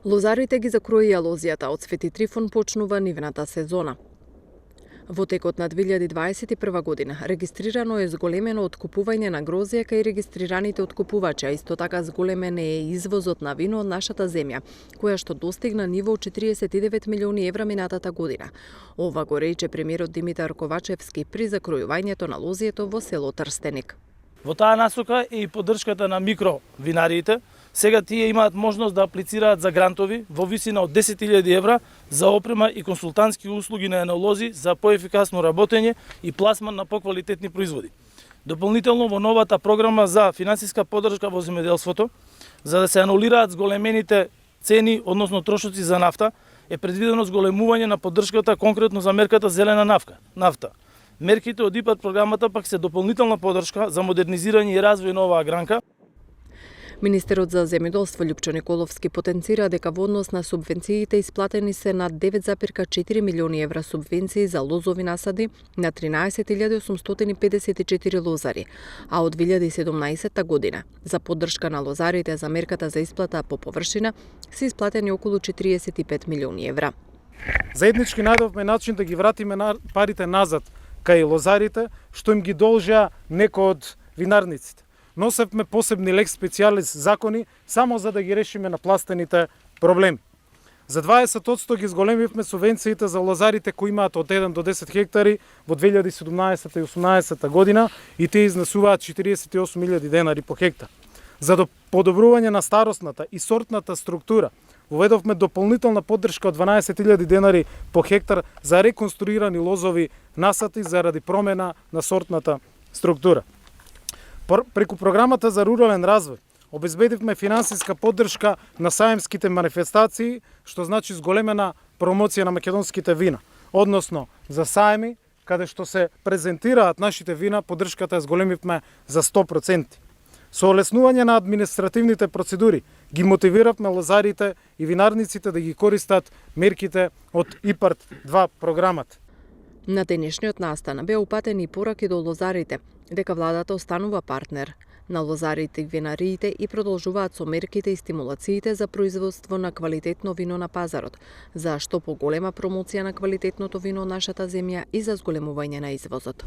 Лозарите ги закроија лозијата, од Свети Трифон почнува нивната сезона. Во текот на 2021 година регистрирано е зголемено откупување на грозје кај регистрираните откупувачи, а исто така зголемен е извозот на вино од нашата земја, која што достигна ниво 49 милиони евра минатата година. Ова го рече премиерот Димитар Ковачевски при закројувањето на лозието во село Трстеник. Во таа насока е и поддршката на микровинариите. Сега тие имаат можност да аплицираат за грантови во висина од 10.000 евра за опрема и консултантски услуги на енолози за поефикасно работење и пласман на поквалитетни производи. Дополнително во новата програма за финансиска поддршка во земјоделството, за да се анулираат зголемените цени, односно трошоци за нафта, е предвидено зголемување на поддршката конкретно за мерката зелена нафта. Мерките од ИПАРД програмата пак се дополнителна поддршка за модернизирање и развој на оваа гранка. Министерот за земјоделство Љупчо Николовски потенцира дека во однос на субвенциите исплатени се над 9,4 милиони евра субвенции за лозови насади на 13.854 лозари, а од 2017 година за поддршка на лозарите за мерката за исплата по површина се исплатени околу 45 милиони евра. Заеднички најдовме начин да ги вратиме парите назад кај лозарите, што им ги должеа некои од винарниците. Носевме посебни лекс специалис закони само за да ги решиме напластените проблеми. За 20% ги зголемивме субвенциите за лозарите кои имаат од 1 до 10 хектари во 2017 и 2018 година и тие изнесуваат 48.000 денари по хектар. За подобрување на старосната и сортната структура уведовме дополнителна поддршка од 12.000 денари по хектар за реконструирани лозови насади заради промена на сортната структура. Преку програмата за рурален развој обезбедивме финансиска поддршка на саемските манифестации, што значи зголемена промоција на македонските вина, односно за саеми каде што се презентираат нашите вина, поддршката ја зголемивме за 100%. Со олеснување на административните процедури ги мотивиравме лозарите и винарниците да ги користат мерките од ИПАРД 2 програмата. На денешниот настан беа упатени и пораки до лозарите дека владата останува партнер на лозарите и винариите и продолжуваат со мерките и стимулациите за производство на квалитетно вино на пазарот, за што поголема промоција на квалитетното вино од нашата земја и за зголемување на извозот.